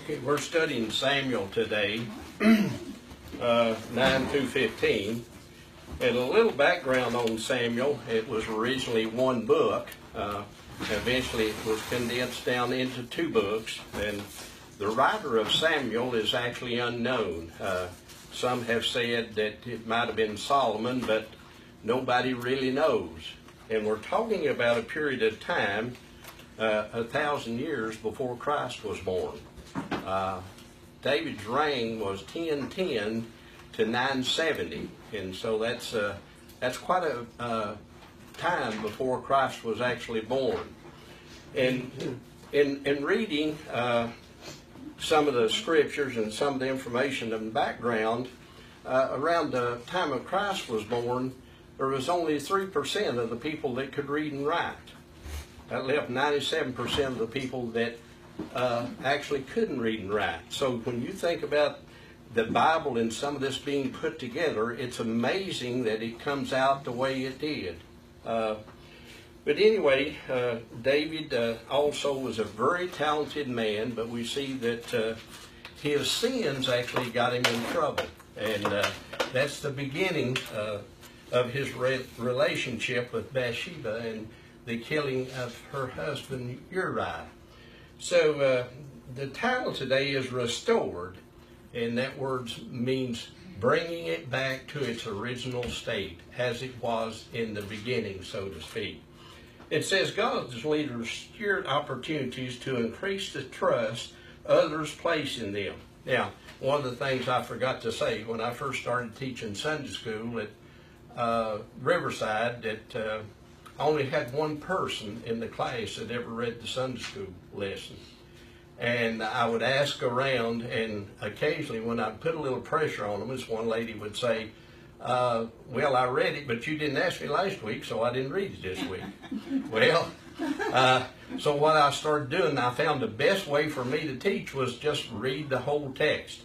Okay, we're studying Samuel today, 9 through 15. And a little background on Samuel. It was originally one book. Eventually it was condensed down into two books. And the writer of Samuel is actually unknown. Some have said that it might have been Solomon, but nobody really knows. And we're talking about a period of time, 1,000 years before Christ was born. David's reign was 1010 to 970, and so that's quite a time before Christ was actually born. And in reading some of the scriptures and some of the information in the background, around the time of Christ was born, there was only 3% of the people that could read and write. That left 97% of the people that actually couldn't read and write. So when you think about the Bible and some of this being put together, it's amazing that it comes out the way it did. But anyway, David also was a very talented man, but we see that his sins actually got him in trouble. And that's the beginning of his relationship with Bathsheba and the killing of her husband Uriah. So the title today is Restored, and that word means bringing it back to its original state, as it was in the beginning, so to speak. It says God's leaders steward opportunities to increase the trust others place in them. Now, one of the things I forgot to say when I first started teaching Sunday school at Riverside, that I only had one person in the class that ever read the Sunday school lesson. And I would ask around, and occasionally when I'd put a little pressure on them, this one lady would say, well, I read it, but you didn't ask me last week, so I didn't read it this week. Well, so what I started doing, I found the best way for me to teach was just read the whole text.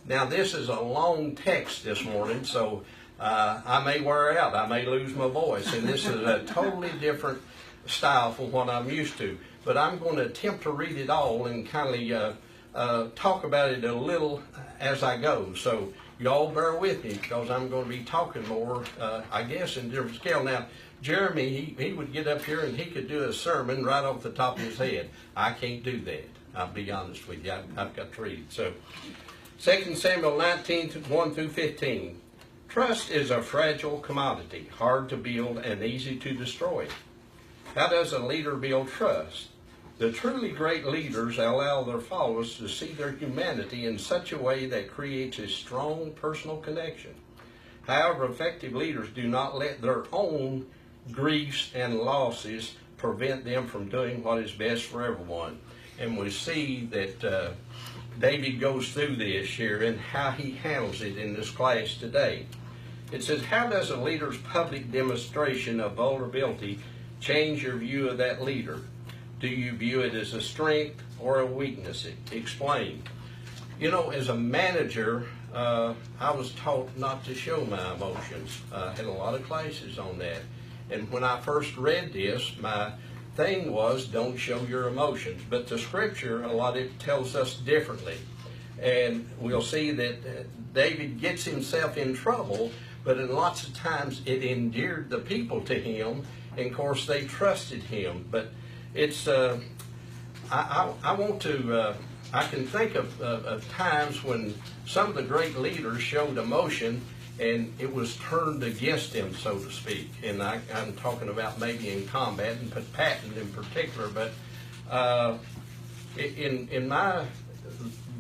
Now, this is a long text this morning, so I may wear out, I may lose my voice, and this is a totally different style from what I'm used to. But I'm going to attempt to read it all and kind of talk about it a little as I go. So y'all bear with me, because I'm going to be talking more, I guess, in different scale. Now, Jeremy, he would get up here and he could do a sermon right off the top of his head. I can't do that. I'll be honest with you. I've got to read. So 2 Samuel 19, 1 through 15. Trust is a fragile commodity, hard to build and easy to destroy. How does a leader build trust? The truly great leaders allow their followers to see their humanity in such a way that creates a strong personal connection. However, effective leaders do not let their own griefs and losses prevent them from doing what is best for everyone. And we see that David goes through this here and how he handles it in this class today. It says, how does a leader's public demonstration of vulnerability change your view of that leader? Do you view it as a strength or a weakness? Explain. You know, as a manager, I was taught not to show my emotions. I had a lot of classes on that. And when I first read this, my thing was, don't show your emotions. But the scripture, a lot of it tells us differently. And we'll see that David gets himself in trouble, but in lots of times it endeared the people to him, and of course they trusted him. But it's, I want to, I can think of times when some of the great leaders showed emotion and it was turned against them, so to speak. And I'm talking about maybe in combat, and Patton in particular, but in my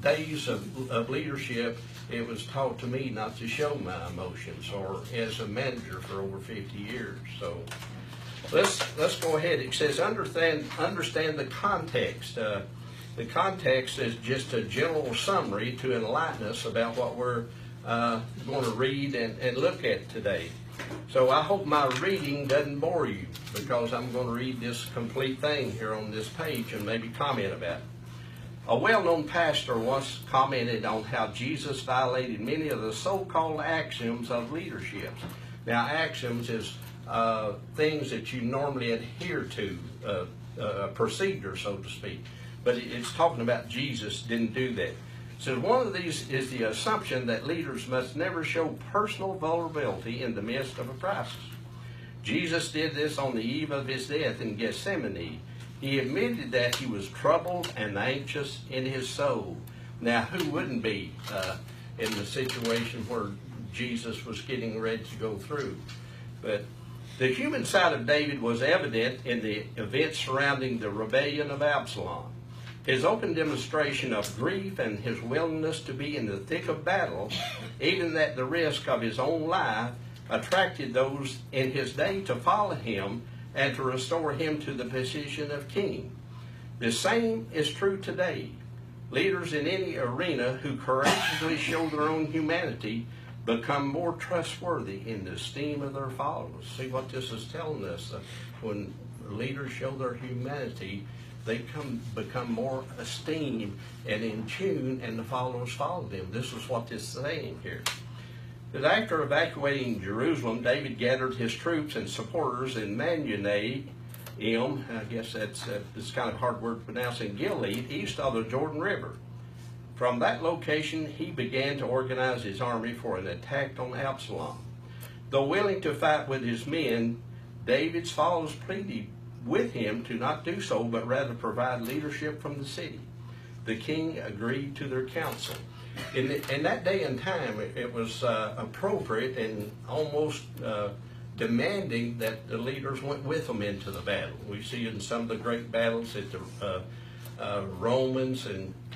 days of leadership, it was taught to me not to show my emotions, or as a manager for over 50 years. So let's go ahead. It says understand the context. The context is just a general summary to enlighten us about what we're going to read and look at today. So I hope my reading doesn't bore you, because I'm going to read this complete thing here on this page and maybe comment about it. A well-known pastor once commented on how Jesus violated many of the so-called axioms of leadership. Now, axioms is things that you normally adhere to, a procedure, so to speak. but it's talking about Jesus didn't do that. So one of these is the assumption that leaders must never show personal vulnerability in the midst of a crisis. Jesus did this on the eve of his death in Gethsemane. He admitted that he was troubled and anxious in his soul. Now, who wouldn't be in the situation where Jesus was getting ready to go through? But the human side of David was evident in the events surrounding the rebellion of Absalom. His open demonstration of grief and his willingness to be in the thick of battle, even at the risk of his own life, attracted those in his day to follow him and to restore him to the position of king. The same is true today. Leaders in any arena who courageously show their own humanity become more trustworthy in the esteem of their followers. See what this is telling us? When leaders show their humanity, they become more esteemed and in tune, and the followers follow them. This is what this is saying here. But after evacuating Jerusalem, David gathered his troops and supporters in Mahanaim, I guess it's kind of a hard word to pronounce, in Gilead, east of the Jordan River. From that location, he began to organize his army for an attack on Absalom. Though willing to fight with his men, David's followers pleaded with him to not do so, but rather provide leadership from the city. The king agreed to their counsel. In that day and time, it was appropriate and almost demanding that the leaders went with them into the battle. We see in some of the great battles that the Romans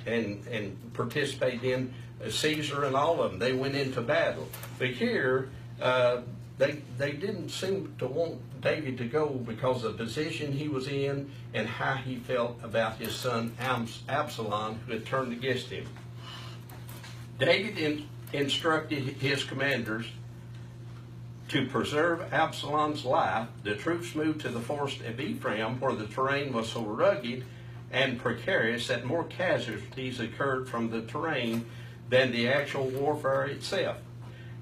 and participated in, Caesar and all of them, they went into battle. But here, they didn't seem to want David to go because of the position he was in and how he felt about his son Absalom, who had turned against him. David instructed his commanders to preserve Absalom's life. The troops moved to the forest of Ephraim, where the terrain was so rugged and precarious that more casualties occurred from the terrain than the actual warfare itself.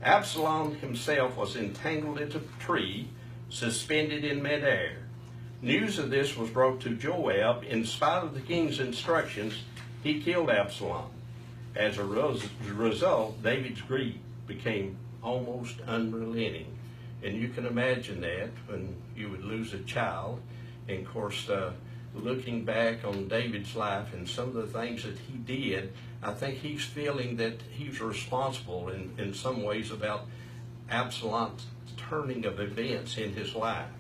Absalom himself was entangled into a tree, suspended in midair. News of this was brought to Joab. In spite of the king's instructions, he killed Absalom. As a result, David's grief became almost unrelenting. And you can imagine that when you would lose a child. And of course, looking back on David's life and some of the things that he did, I think he's feeling that he's responsible in some ways about Absalom's turning of events in his life.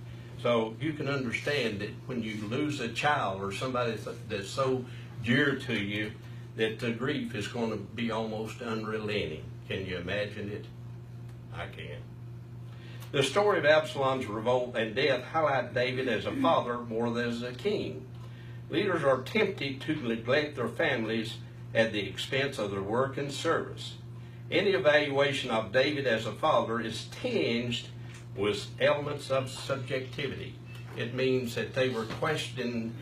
So you can understand that when you lose a child or somebody that's so dear to you, that the grief is going to be almost unrelenting. Can you imagine it? I can. The story of Absalom's revolt and death highlight David as a father more than as a king. Leaders are tempted to neglect their families at the expense of their work and service. Any evaluation of David as a father is tinged with elements of subjectivity. It means that they were questioning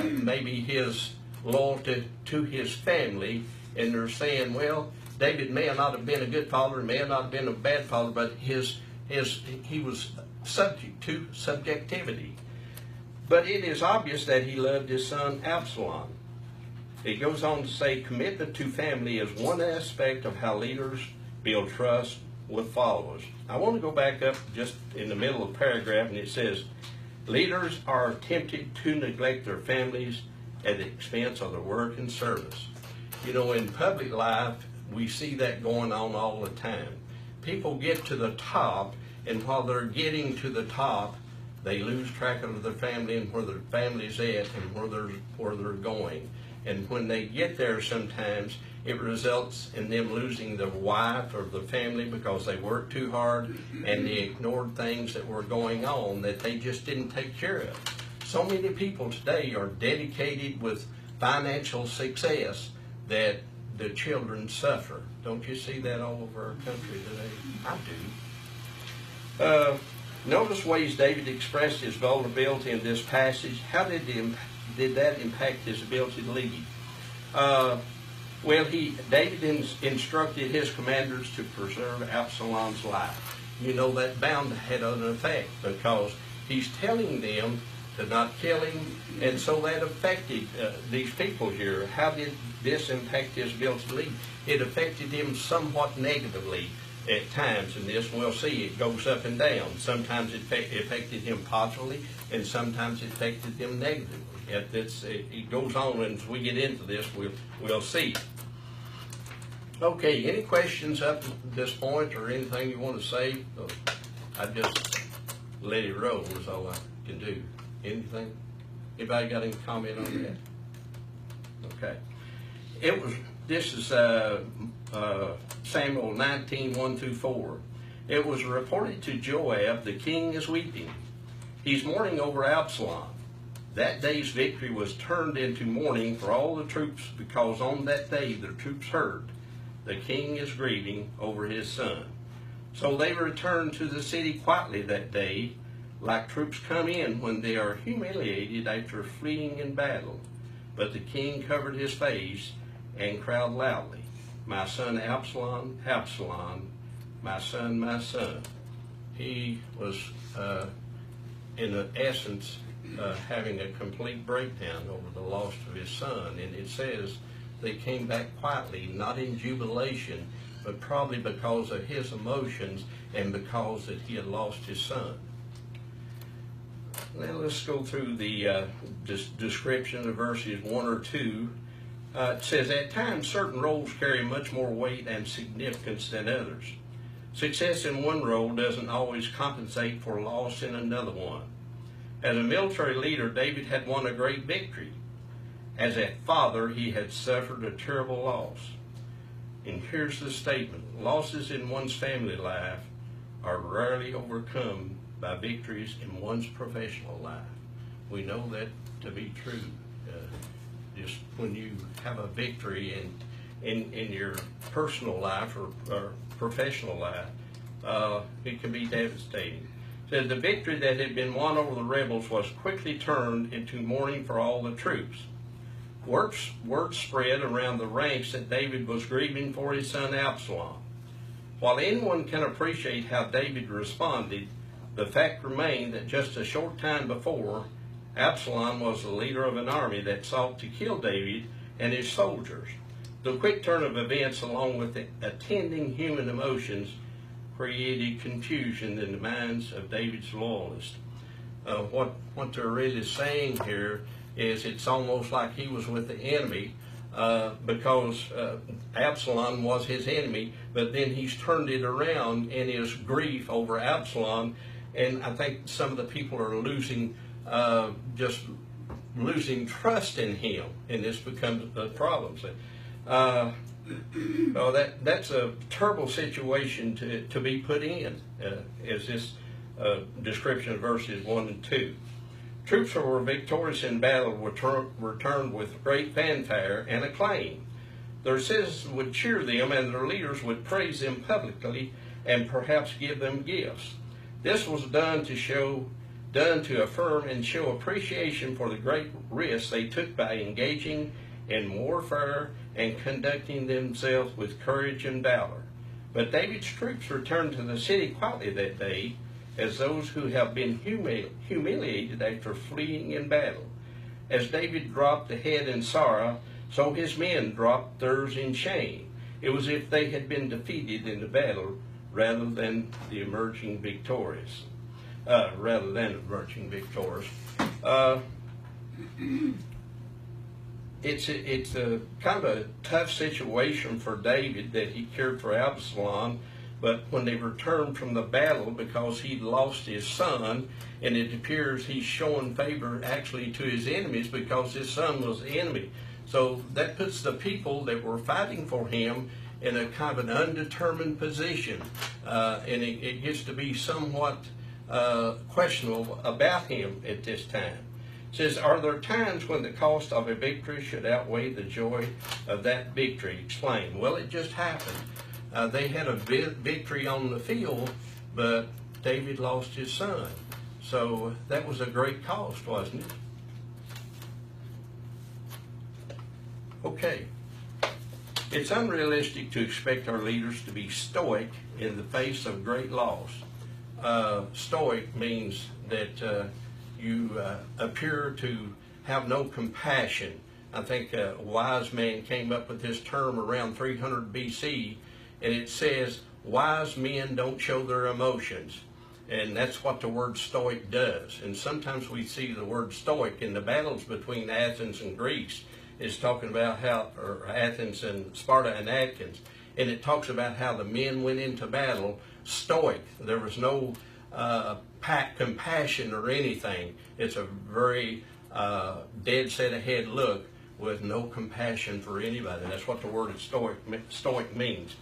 maybe his loyalty to his family, and they're saying, well, David may not have been a good father, may not have been a bad father, but he was subject to subjectivity. But it is obvious that he loved his son Absalom. It goes on to say, commitment to family is one aspect of how leaders build trust with followers. I want to go back up just in the middle of the paragraph, and it says, leaders are tempted to neglect their families at the expense of their work and service. You know, in public life, we see that going on all the time. People get to the top, and while they're getting to the top, they lose track of their family and where their family's at and where they're going. And when they get there, sometimes it results in them losing their wife or the family because they worked too hard and they ignored things that were going on that they just didn't take care of. So many people today are dedicated with financial success that the children suffer. Don't you see that all over our country today? I do. Notice ways David expressed his vulnerability in this passage. How did that impact his ability to lead? David instructed his commanders to preserve Absalom's life. You know, that bound to have an effect because he's telling them to not kill him, and so that affected these people here. How did this impact his ability to lead? It affected him somewhat negatively at times, and this we'll see. It goes up and down. Sometimes it affected him positively, and sometimes it affected him negatively. It goes on, and as we get into this, we'll see. Okay, any questions up to this point, or anything you want to say? I just let it roll is all I can do. Anything? Anybody got any comment on that? Okay. This is Samuel 19:1-4. It was reported to Joab, the king is weeping. He's mourning over Absalom. That day's victory was turned into mourning for all the troops, because on that day the troops heard the king is grieving over his son. So they returned to the city quietly that day, like troops come in when they are humiliated after fleeing in battle. But the king covered his face and cried loudly, "My son Absalom, Absalom, my son, my son." He was, in essence, having a complete breakdown over the loss of his son. And it says they came back quietly, not in jubilation, but probably because of his emotions and because that he had lost his son. Now let's go through the description of verses 1 or 2. It says, at times certain roles carry much more weight and significance than others. Success in one role doesn't always compensate for loss in another one. As a military leader, David had won a great victory. As a father, he had suffered a terrible loss. And here's the statement: losses in one's family life are rarely overcome by victories in one's professional life. We know that to be true. Just when you have a victory in your personal life or professional life, it can be devastating. It says the victory that had been won over the rebels was quickly turned into mourning for all the troops. Word spread around the ranks that David was grieving for his son Absalom. While anyone can appreciate how David responded, the fact remained that just a short time before, Absalom was the leader of an army that sought to kill David and his soldiers. The quick turn of events, along with the attending human emotions, created confusion in the minds of David's loyalists. What they're really saying here is it's almost like he was with the enemy because Absalom was his enemy, but then he's turned it around in his grief over Absalom, and I think some of the people are losing trust in him, and this becomes a problem. That's a terrible situation to be put in, as this description of verses 1 and 2. Troops who were victorious in battle returned with great fanfare and acclaim. Their citizens would cheer them, and their leaders would praise them publicly and perhaps give them gifts. This was done to affirm and show appreciation for the great risks they took by engaging in warfare and conducting themselves with courage and valor. But David's troops returned to the city quietly that day, as those who have been humiliated after fleeing in battle. As David dropped the head in sorrow, so his men dropped theirs in shame. It was as if they had been defeated in the battle rather than emerging victorious. It's a kind of a tough situation for David that he cared for Absalom, but when they returned from the battle, because he'd lost his son, and it appears he's showing favor actually to his enemies because his son was the enemy. So that puts the people that were fighting for him in a kind of an undetermined position, and it gets to be somewhat questionable about him at this time. It says, are there times when the cost of a victory should outweigh the joy of that victory? Explain. Well, it just happened. They had a victory on the field, but David lost his son. So that was a great cost, wasn't it? Okay. It's unrealistic to expect our leaders to be stoic in the face of great loss. Stoic means that you appear to have no compassion. I think a wise man came up with this term around 300 BC, and it says, wise men don't show their emotions. And that's what the word stoic does. And sometimes we see the word stoic in the battles between Athens and Greece. It's talking about how, or Athens and Sparta and Athens, and it talks about how the men went into battle stoic. There was no compassion or anything. It's a very dead set ahead look with no compassion for anybody. That's what the word stoic means.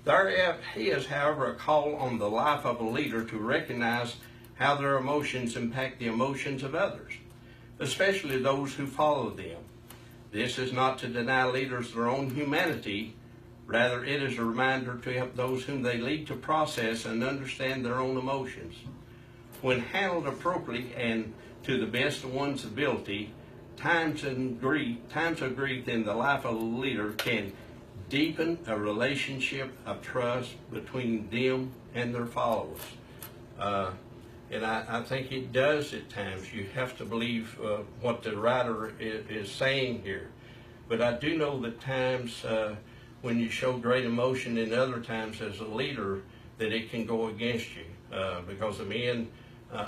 There is, however, a call on the life of a leader to recognize how their emotions impact the emotions of others, especially those who follow them. This is not to deny leaders their own humanity. Rather, it is a reminder to help those whom they lead to process and understand their own emotions. When handled appropriately and to the best of one's ability, times of grief in the life of a leader can deepen a relationship of trust between them and their followers. And I think it does at times. You have to believe what the writer is saying here. But I do know that times when you show great emotion, and other times as a leader, that it can go against you because the men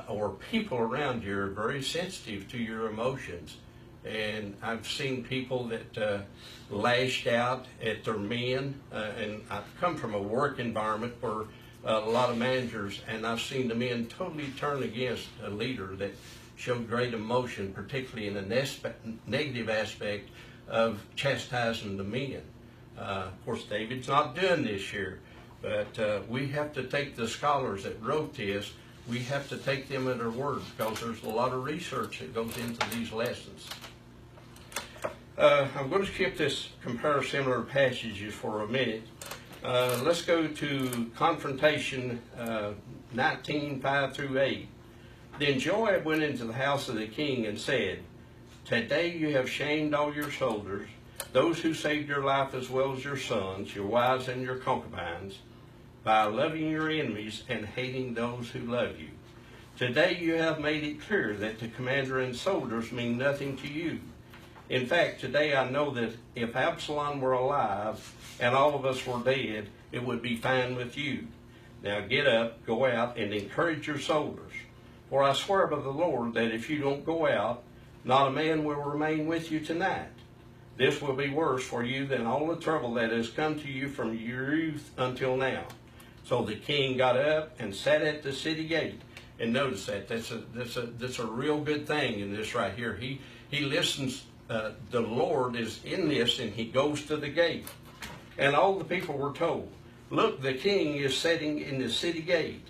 or people around you are very sensitive to your emotions. And I've seen people that lashed out at their men, and I've come from a work environment where a lot of managers, and I've seen the men totally turn against a leader that showed great emotion, particularly in a negative aspect of chastising the men. Of course, David's not doing this here, but we have to take the scholars that wrote this, we have to take them at their word, because there's a lot of research that goes into these lessons. I'm going to skip this compare similar passages for a minute. Let's go to Confrontation 19:5 through 8. Then Joab went into the house of the king and said, "Today you have shamed all your soldiers, those who saved your life as well as your sons, your wives and your concubines, by loving your enemies and hating those who love you. Today you have made it clear that the commander and soldiers mean nothing to you. In fact, today I know that if Absalom were alive and all of us were dead, it would be fine with you. Now get up, go out, and encourage your soldiers. For I swear by the Lord that if you don't go out, not a man will remain with you tonight. This will be worse for you than all the trouble that has come to you from your youth until now." So the king got up and sat at the city gate. And notice that that's a real good thing in this right here. He listens. The Lord is in this, and he goes to the gate. And all the people were told, "Look, the king is sitting in the city gate."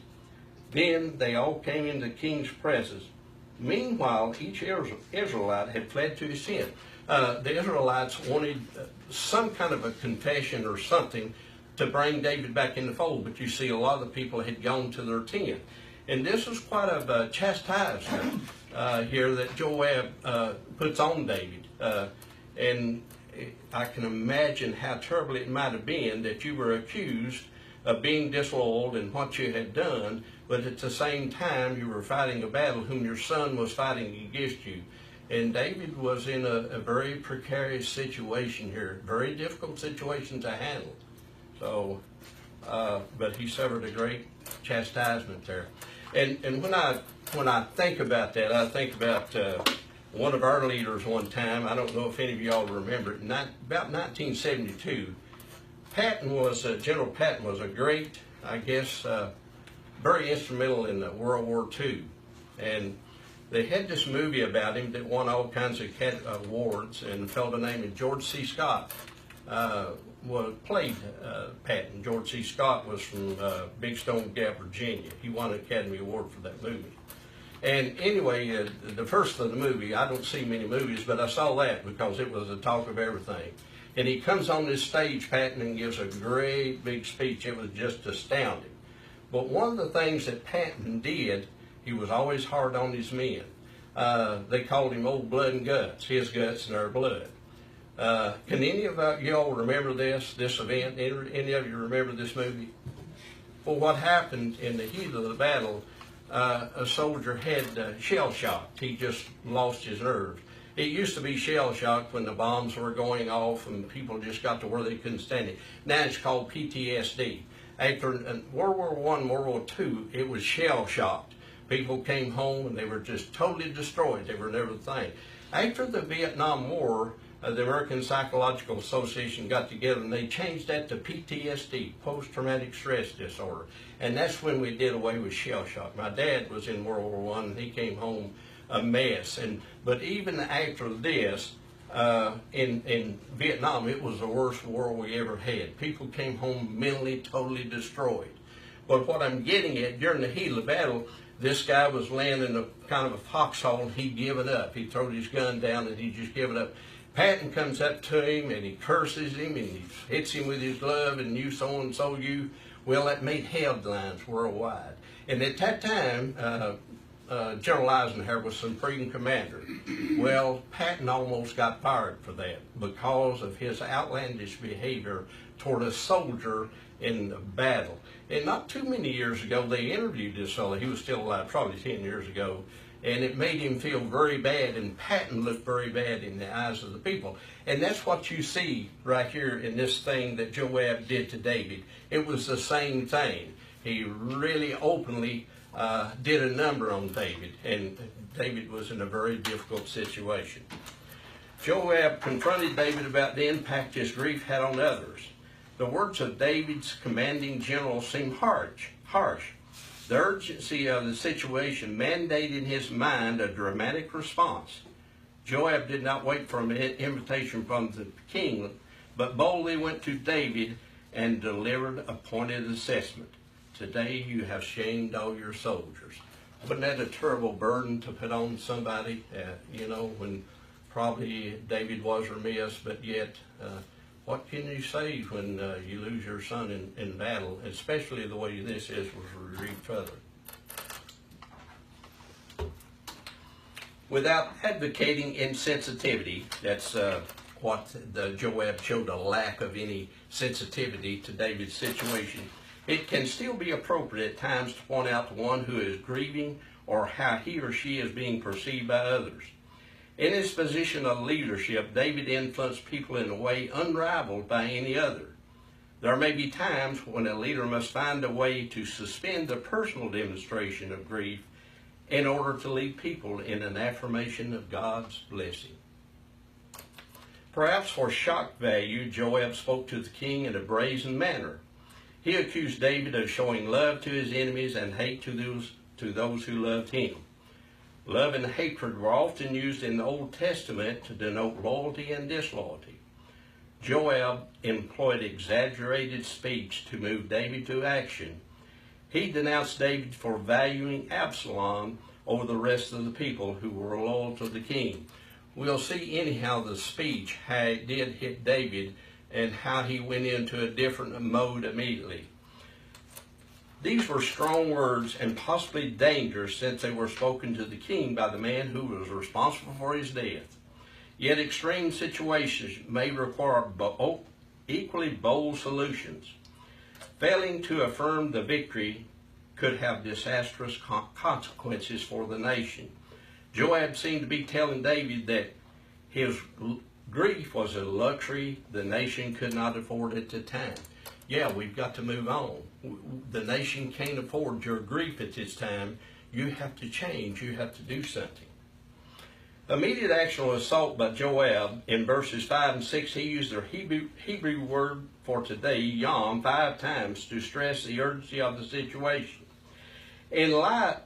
Then they all came into the king's presence. Meanwhile, each Israelite had fled to his tent. The Israelites wanted some kind of a confession or something to bring David back in the fold, but you see a lot of the people had gone to their tent. And this is quite a chastisement here that Joab puts on David. And I can imagine how terrible it might have been that you were accused of being disloyal in what you had done, but at the same time you were fighting a battle whom your son was fighting against you. And David was in a very precarious situation here, very difficult situation to handle. So, but he suffered a great chastisement there. And when I think about that, I think about one of our leaders one time. I don't know if any of y'all remember it. About 1972, General Patton was a great, I guess, very instrumental in World War II. And they had this movie about him that won all kinds of awards, and a fellow named George C. Scott played Patton. George C. Scott was from Big Stone Gap, Virginia. He won an Academy Award for that movie. And anyway, the first of the movie, I don't see many movies, but I saw that because it was the talk of everything. And he comes on this stage, Patton, and gives a great big speech. It was just astounding. But one of the things that Patton did, he was always hard on his men. They called him Old Blood and Guts, his guts and our blood. Can any of you all remember this event? Any of you remember this movie? Well, what happened in the heat of the battle, a soldier had shell shocked. He just lost his nerve. It used to be shell shock when the bombs were going off and people just got to where they couldn't stand it. Now it's called PTSD. After World War I, World War II, it was shell shocked. People came home and they were just totally destroyed. They were never the thing. After the Vietnam War, the American Psychological Association got together and they changed that to PTSD, post-traumatic stress disorder. And that's when we did away with shell shock. My dad was in World War I and he came home a mess. But even after this, in Vietnam, it was the worst war we ever had. People came home mentally totally destroyed. But what I'm getting at, during the heat of the battle, this guy was laying in a kind of a foxhole and he'd given up. He threw his gun down and he'd just given up. Patton comes up to him and he curses him and he hits him with his glove and you so-and-so you. Well, that made headlines worldwide. And at that time, General Eisenhower was Supreme Commander. Well, Patton almost got fired for that because of his outlandish behavior toward a soldier in the battle. And not too many years ago, they interviewed this fellow. He was still alive, probably 10 years ago. And it made him feel very bad, and Patton looked very bad in the eyes of the people. And that's what you see right here in this thing that Joab did to David. It was the same thing. He really openly did a number on David, and David was in a very difficult situation. Joab confronted David about the impact his grief had on others. The words of David's commanding general seemed harsh. The urgency of the situation mandated in his mind a dramatic response. Joab did not wait for an invitation from the king, but boldly went to David and delivered a pointed assessment. Today you have shamed all your soldiers. Wasn't that a terrible burden to put on somebody, when probably David was remiss, but yet what can you say when you lose your son in battle, especially the way this is was retrieved further? Without advocating insensitivity, that's what the Joab showed a lack of any sensitivity to David's situation. It can still be appropriate at times to point out to one who is grieving or how he or she is being perceived by others. In his position of leadership, David influenced people in a way unrivaled by any other. There may be times when a leader must find a way to suspend the personal demonstration of grief in order to lead people in an affirmation of God's blessing. Perhaps for shock value, Joab spoke to the king in a brazen manner. He accused David of showing love to his enemies and hate to those who loved him. Love and hatred were often used in the Old Testament to denote loyalty and disloyalty. Joab employed exaggerated speech to move David to action. He denounced David for valuing Absalom over the rest of the people who were loyal to the king. We'll see anyhow the speech, how it did hit David and how he went into a different mode immediately. These were strong words and possibly dangerous since they were spoken to the king by the man who was responsible for his death. Yet extreme situations may require equally bold solutions. Failing to affirm the victory could have disastrous consequences for the nation. Joab seemed to be telling David that his grief was a luxury the nation could not afford at the time. Yeah, we've got to move on. The nation can't afford your grief at this time. You have to change. You have to do something. Immediate action or assault by Joab in verses 5 and 6, he used the Hebrew word for today, yom, 5 times to stress the urgency of the situation. In light,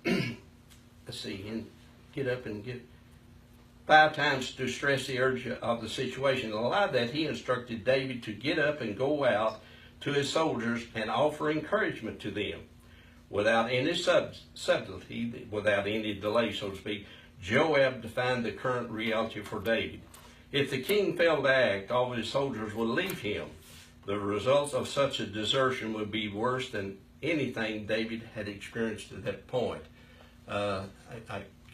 get up and get 5 times to stress the urgency of the situation. In light of that, he instructed David to get up and go out to his soldiers and offer encouragement to them. Without any subtlety, without any delay, so to speak, Joab defined the current reality for David. If the king failed to act, all of his soldiers would leave him. The results of such a desertion would be worse than anything David had experienced at that point. I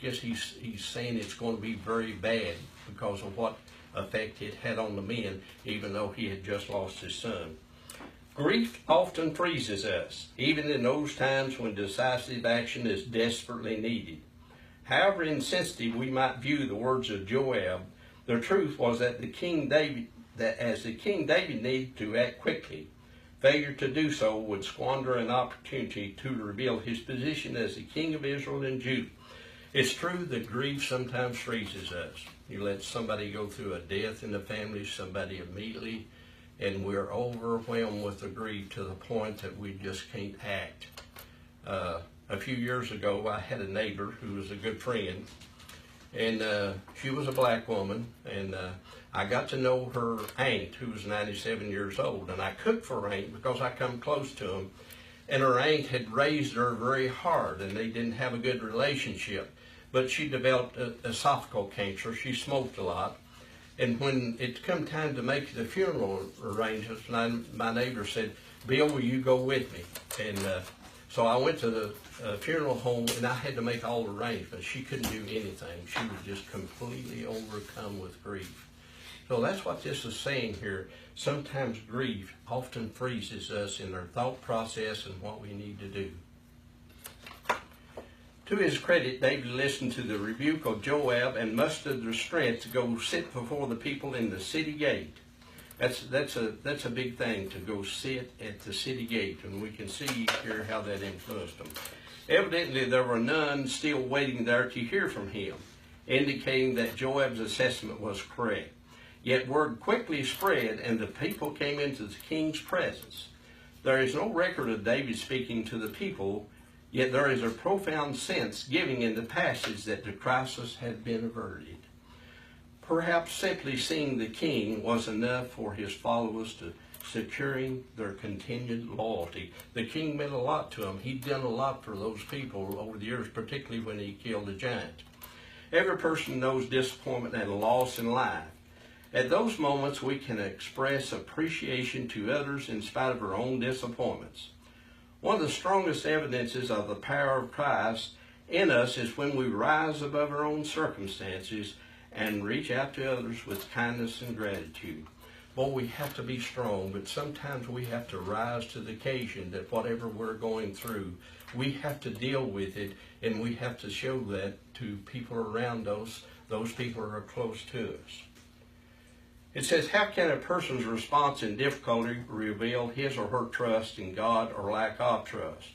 guess he's saying it's going to be very bad because of what effect it had on the men, even though he had just lost his son. Grief often freezes us, even in those times when decisive action is desperately needed. However insensitive we might view the words of Joab, the truth was that as the King David needed to act quickly, failure to do so would squander an opportunity to reveal his position as the King of Israel and Judah. It's true that grief sometimes freezes us. You let somebody go through a death in the family, somebody immediately, and we're overwhelmed with the grief to the point that we just can't act. A few years ago, I had a neighbor who was a good friend, and she was a black woman, and I got to know her aunt, who was 97 years old, and I cooked for her aunt because I come close to them, and her aunt had raised her very hard, and they didn't have a good relationship, but she developed esophageal cancer. She smoked a lot, and when it come time to make the funeral arrangements, my neighbor said, "Bill, will you go with me?" And so I went to the funeral home, and I had to make all the arrangements. She couldn't do anything. She was just completely overcome with grief. So that's what this is saying here. Sometimes grief often freezes us in our thought process and what we need to do. To his credit, David listened to the rebuke of Joab and mustered the strength to go sit before the people in the city gate. That's a big thing, to go sit at the city gate, and we can see here how that influenced them. Evidently, there were none still waiting there to hear from him, indicating that Joab's assessment was correct. Yet word quickly spread, and the people came into the king's presence. There is no record of David speaking to the people, yet there is a profound sense giving in the passage that the crisis had been averted. Perhaps simply seeing the king was enough for his followers to securing their continued loyalty. The king meant a lot to them. He'd done a lot for those people over the years, particularly when he killed the giant. Every person knows disappointment and loss in life. At those moments, we can express appreciation to others in spite of our own disappointments. One of the strongest evidences of the power of Christ in us is when we rise above our own circumstances and reach out to others with kindness and gratitude. Well, we have to be strong, but sometimes we have to rise to the occasion that whatever we're going through, we have to deal with it, and we have to show that to people around us, those people who are close to us. It says, how can a person's response in difficulty reveal his or her trust in God or lack of trust?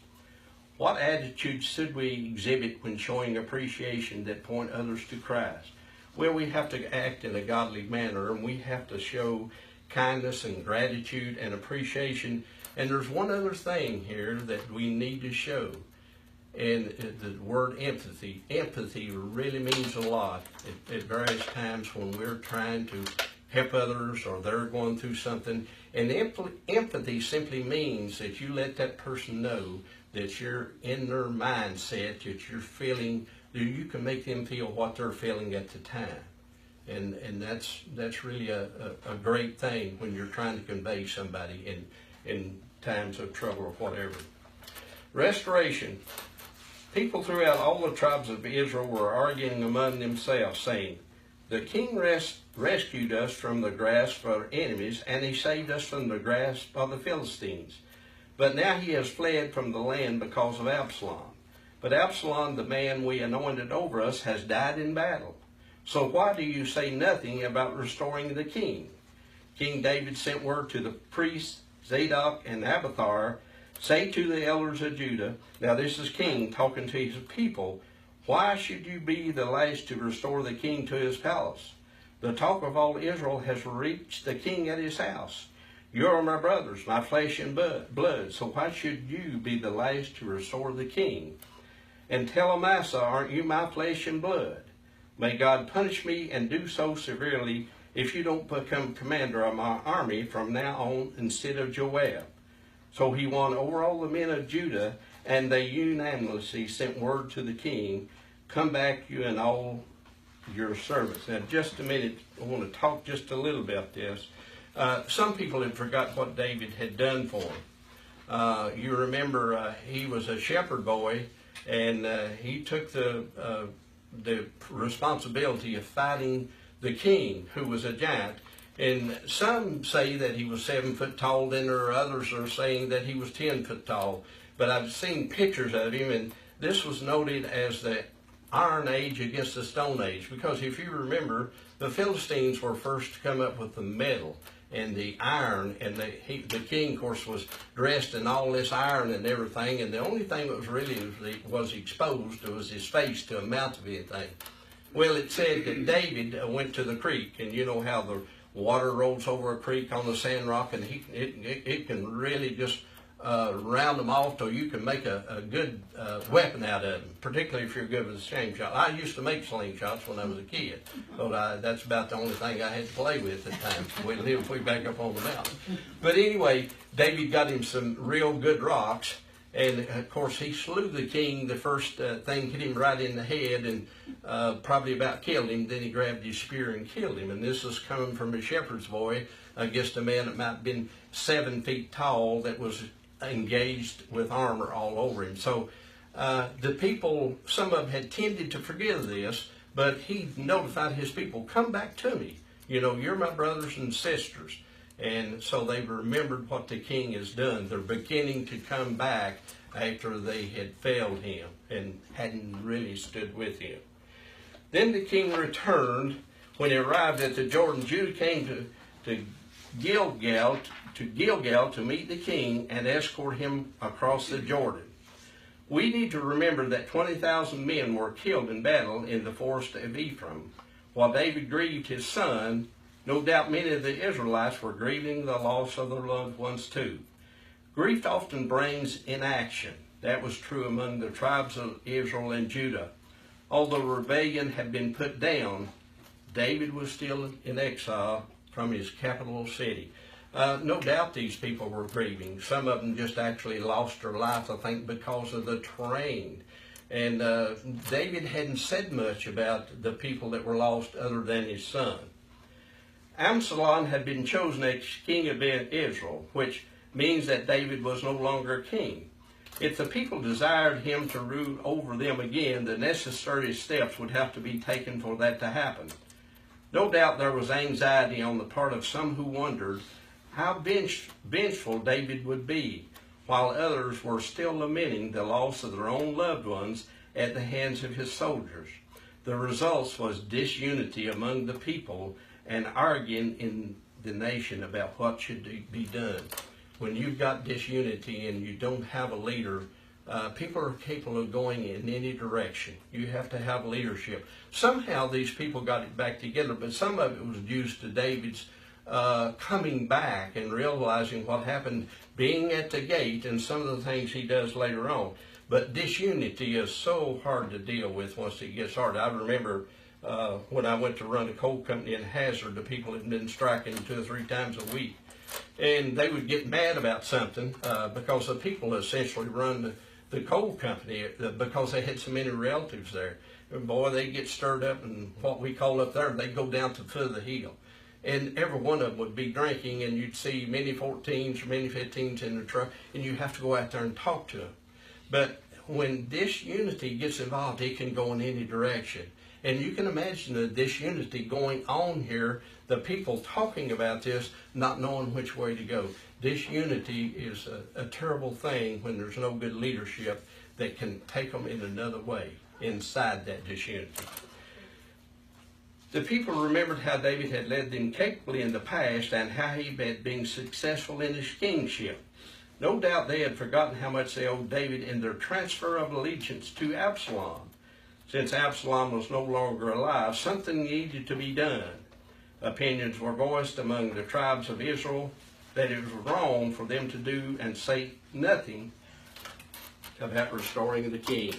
What attitudes should we exhibit when showing appreciation that point others to Christ? Well, we have to act in a godly manner, and we have to show kindness and gratitude and appreciation. And there's one other thing here that we need to show, and the word empathy. Empathy really means a lot at various times when we're trying to help others or they're going through something. And empathy simply means that you let that person know that you're in their mindset, that you're feeling, that you can make them feel what they're feeling at the time. And that's really a great thing when you're trying to convey somebody in times of trouble or whatever. Restoration. People throughout all the tribes of Israel were arguing among themselves, saying, "The king rescued us from the grasp of our enemies, and he saved us from the grasp of the Philistines. But now he has fled from the land because of Absalom. But Absalom, the man we anointed over us, has died in battle. So why do you say nothing about restoring the king?" King David sent word to the priests Zadok and Abiathar, "Say to the elders of Judah," now this is king talking to his people, "Why should you be the last to restore the king to his palace? The talk of all Israel has reached the king at his house. You are my brothers, my flesh and blood, so why should you be the last to restore the king? And tell Amasa, aren't you my flesh and blood? May God punish me and do so severely if you don't become commander of my army from now on instead of Joab." So he won over all the men of Judah, and they unanimously sent word to the king, "Come back, you and all your servants." Now, just a minute, I want to talk just a little about this. Some people had forgot what David had done for him. You remember he was a shepherd boy, and he took the responsibility of fighting the king, who was a giant. And some say that he was 7 foot tall, then there are others are saying that he was 10 foot tall. But I've seen pictures of him, and this was noted as the Iron Age against the Stone Age, because if you remember, the Philistines were first to come up with the metal and the iron, and the king, of course, was dressed in all this iron and everything, and the only thing that was really was exposed was his face to amount of anything. Well, it said that David went to the creek, and you know how the water rolls over a creek on the sand rock, and it can really just round them off till you can make a good weapon out of them, particularly if you're good with a slingshot. I used to make slingshots when I was a kid, but that's about the only thing I had to play with at times. We lived way back up on the mountain. But anyway, David got him some real good rocks, and of course he slew the king. The first thing hit him right in the head and probably about killed him. Then he grabbed his spear and killed him. And this is coming from a shepherd's boy against a man that might have been 7 feet tall that was engaged with armor all over him. So the people, some of them had tended to forgive this, but he notified his people, come back to me. You know, you're my brothers and sisters. And so they remembered what the king has done. They're beginning to come back after they had failed him and hadn't really stood with him. Then the king returned. When he arrived at the Jordan, Judah came to Gilgal to meet the king and escort him across the Jordan. We need to remember that 20,000 men were killed in battle in the forest of Ephraim. While David grieved his son, no doubt many of the Israelites were grieving the loss of their loved ones too. Grief often brings inaction. That was true among the tribes of Israel and Judah. Although rebellion had been put down, David was still in exile from his capital city. No doubt these people were grieving. Some of them just actually lost their life, I think, because of the terrain. And David hadn't said much about the people that were lost other than his son. Absalom had been chosen as king of Israel, which means that David was no longer king. If the people desired him to rule over them again, the necessary steps would have to be taken for that to happen. No doubt there was anxiety on the part of some who wondered how vengeful David would be, while others were still lamenting the loss of their own loved ones at the hands of his soldiers. The result was disunity among the people and arguing in the nation about what should be done. When you've got disunity and you don't have a leader, people are capable of going in any direction. You have to have leadership. Somehow these people got it back together, but some of it was due to David's coming back and realizing what happened, being at the gate, and some of the things he does later on. But disunity is so hard to deal with once it gets hard. I remember when I went to run a coal company in Hazard, the people had been striking 2 or 3 times a week. And they would get mad about something because the people essentially run the coal company because they had so many relatives there. And boy, they get stirred up, and what we call up there, they go down to the foot of the hill. And every one of them would be drinking, and you'd see many 14s or many 15s in the truck, and you have to go out there and talk to them. But when disunity gets involved, it can go in any direction. And you can imagine the disunity going on here, the people talking about this, not knowing which way to go. Disunity is a terrible thing when there's no good leadership that can take them in another way inside that disunity. The people remembered how David had led them capably in the past and how he had been successful in his kingship. No doubt they had forgotten how much they owed David in their transfer of allegiance to Absalom. Since Absalom was no longer alive, something needed to be done. Opinions were voiced among the tribes of Israel that it was wrong for them to do and say nothing about restoring the king.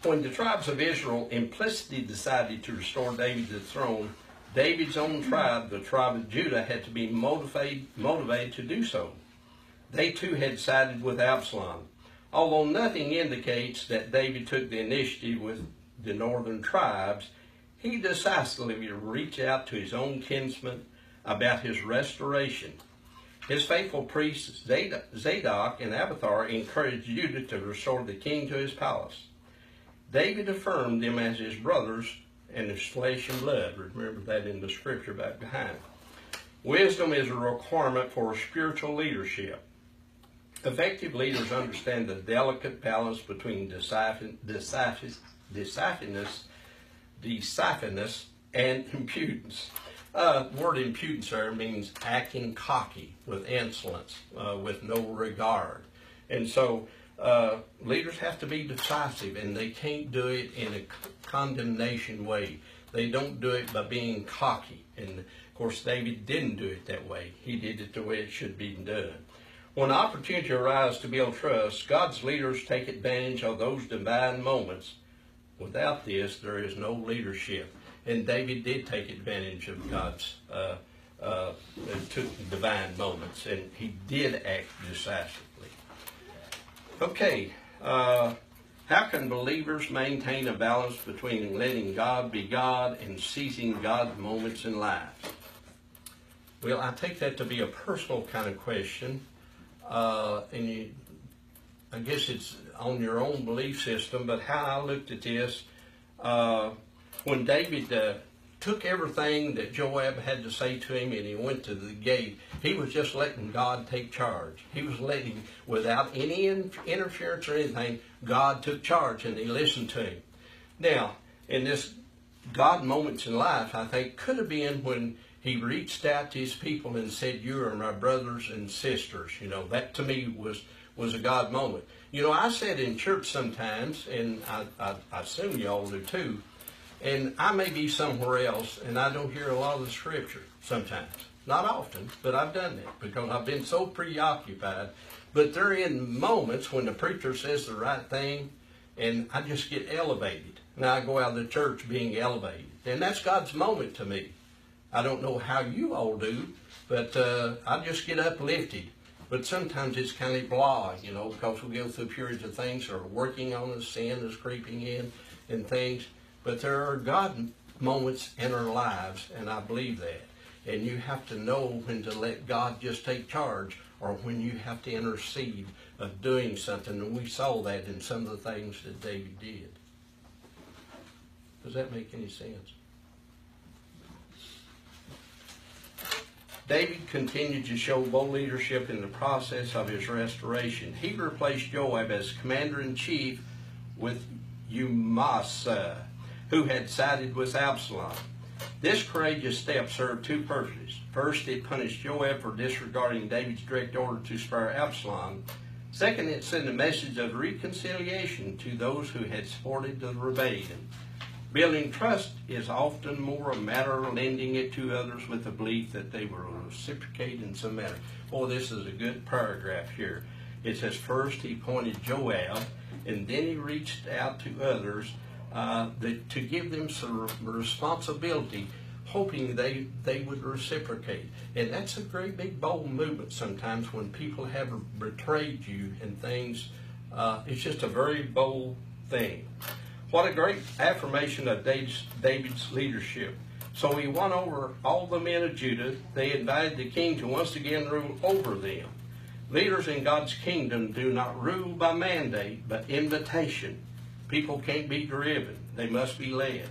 When the tribes of Israel implicitly decided to restore David to the throne, David's own tribe, the tribe of Judah, had to be motivated to do so. They too had sided with Absalom. Although nothing indicates that David took the initiative with the northern tribes, he decisively reached out to his own kinsmen about his restoration. His faithful priests Zadok and Abiathar encouraged Judah to restore the king to his palace. David affirmed them as his brothers and his flesh and blood. Remember that in the scripture back behind. Wisdom is a requirement for spiritual leadership. Effective leaders understand the delicate balance between decisiveness and impudence. The word impudence there means acting cocky, with insolence, with no regard. And so leaders have to be decisive, and they can't do it in a condemnation way. They don't do it by being cocky. And of course, David didn't do it that way. He did it the way it should be done. When opportunity arises to build trust, God's leaders take advantage of those divine moments. Without this, there is no leadership. And David did take advantage of God's divine moments, and he did act decisively. Okay, how can believers maintain a balance between letting God be God and seizing God's moments in life? Well, I take that to be a personal kind of question, and I guess it's on your own belief system, but how I looked at this, when David took everything that Joab had to say to him and he went to the gate, he was just letting God take charge. He was letting, without any interference or anything, God took charge and he listened to him. Now, in this God moments in life, I think could have been when he reached out to his people and said, "You are my brothers and sisters." You know, that to me was a God moment. You know, I sit in church sometimes, and I assume you all do too, and I may be somewhere else, and I don't hear a lot of the scripture sometimes. Not often, but I've done that because I've been so preoccupied. But there are in moments when the preacher says the right thing, and I just get elevated. And I go out of the church being elevated. And that's God's moment to me. I don't know how you all do, but I just get uplifted. But sometimes it's kind of blah, you know, because we go through periods of things that are working on us, sin is creeping in and things. But there are God moments in our lives, and I believe that. And you have to know when to let God just take charge or when you have to intercede of doing something. And we saw that in some of the things that David did. Does that make any sense? David continued to show bold leadership in the process of his restoration. He replaced Joab as commander-in-chief with Amasa, who had sided with Absalom. This courageous step served two purposes. First, it punished Joab for disregarding David's direct order to spare Absalom. Second, it sent a message of reconciliation to those who had supported the rebellion. Building trust is often more a matter of lending it to others with the belief that they will reciprocate in some manner. Boy, this is a good paragraph here. It says, first he pointed Joab, and then he reached out to others to give them some responsibility, hoping they would reciprocate. And that's a great big bold movement sometimes when people have betrayed you and things. It's just a very bold thing. What a great affirmation of David's leadership. So he won over all the men of Judah. They invited the king to once again rule over them. Leaders in God's kingdom do not rule by mandate, but invitation. People can't be driven. They must be led.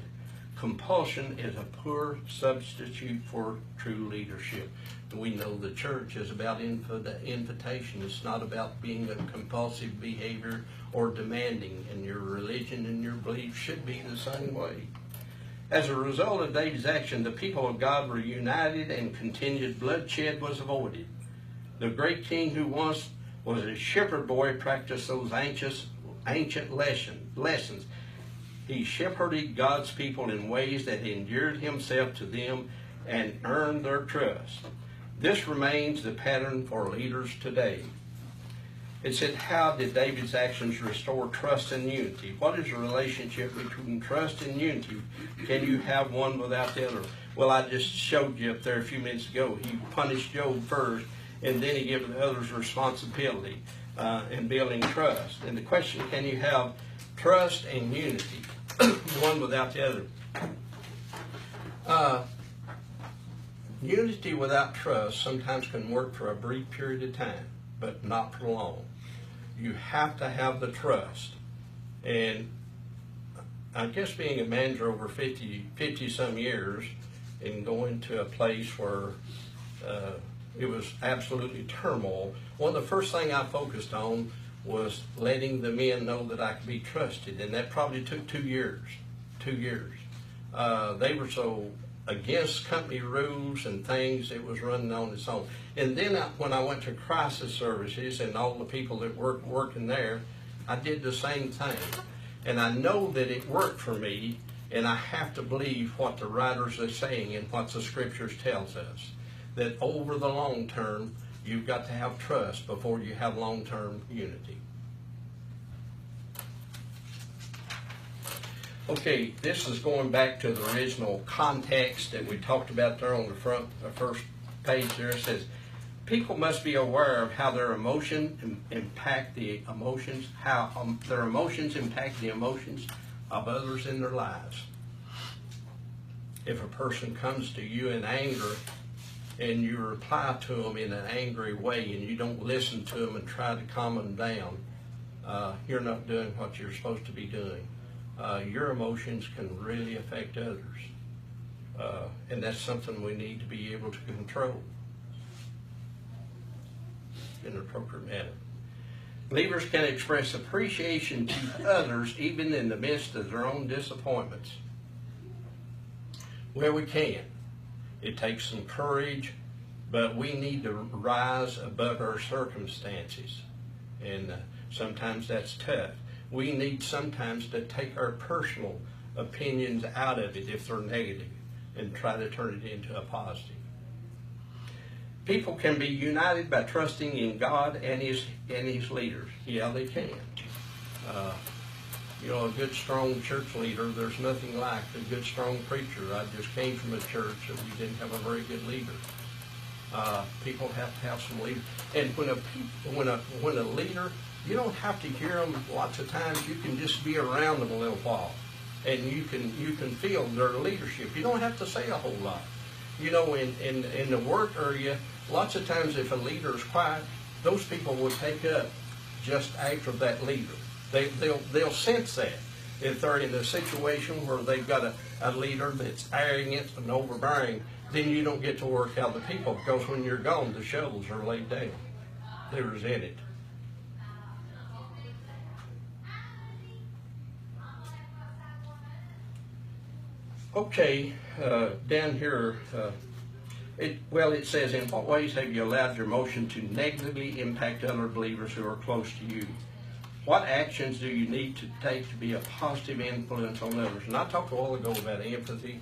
Compulsion is a poor substitute for true leadership. We know the church is about invitation. It's not about being a compulsive behavior or demanding, and your religion and your belief should be the same way. As a result of David's action, the people of God were united and continued bloodshed was avoided. The great king who once was a shepherd boy practiced those ancient lessons. He shepherded God's people in ways that endeared himself to them and earned their trust. This remains the pattern for leaders today. It said, how did David's actions restore trust and unity? What is the relationship between trust and unity? Can you have one without the other? Well, I just showed you up there a few minutes ago. He punished Job first, and then he gave the others responsibility in building trust. And the question, can you have trust and unity, one without the other? Unity without trust sometimes can work for a brief period of time, but not for long. You have to have the trust. And I guess being a manager over 50 some years and going to a place where it was absolutely turmoil, one of the first things I focused on was letting the men know that I could be trusted, and that probably took 2 years. 2 years. They were so against company rules and things, it was running on its own. And then when I went to crisis services and all the people that working there, I did the same thing. And I know that it worked for me, and I have to believe what the writers are saying and what the scriptures tells us, that over the long term, you've got to have trust before you have long-term unity. Okay, this is going back to the original context that we talked about there on the first page there. It says, people must be aware of how their emotions impact the emotions, how their emotions impact the emotions of others in their lives. If a person comes to you in anger and you reply to them in an angry way and you don't listen to them and try to calm them down, you're not doing what you're supposed to be doing. Your emotions can really affect others. And that's something we need to be able to control in an appropriate manner. Believers can express appreciation to others even in the midst of their own disappointments. Well, we can. It takes some courage, but we need to rise above our circumstances. And sometimes that's tough. We need sometimes to take our personal opinions out of it if they're negative and try to turn it into a positive. People can be united by trusting in God and His leaders. Yeah, they can. You know, a good, strong church leader, there's nothing like a good, strong preacher. I just came from a church that we didn't have a very good leader. People have to have some leaders. And when a leader, you don't have to hear them lots of times. You can just be around them a little while, and you can feel their leadership. You don't have to say a whole lot. You know, in the work area, lots of times if a leader is quiet, those people will take up just after that leader. They'll sense that. If they're in a situation where they've got a leader that's arrogant and overbearing, then you don't get to work out the people, because when you're gone, the shovels are laid down. They resent it. Okay, down here, it says, in what ways have you allowed your emotion to negatively impact other believers who are close to you? What actions do you need to take to be a positive influence on others? And I talked a while ago about empathy.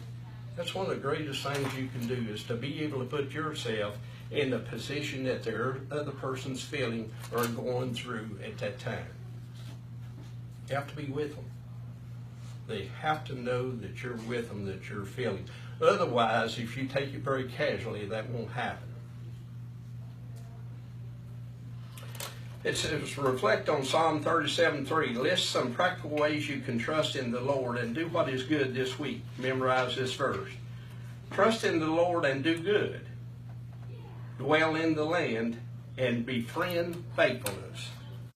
That's one of the greatest things you can do, is to be able to put yourself in the position that the other person's feeling or going through at that time. You have to be with them. They have to know that you're with them, that you're feeling. Otherwise, if you take it very casually, that won't happen. It says, reflect on Psalm 37:3. List some practical ways you can trust in the Lord and do what is good this week. Memorize this verse. Trust in the Lord and do good. Dwell in the land and befriend faithfulness.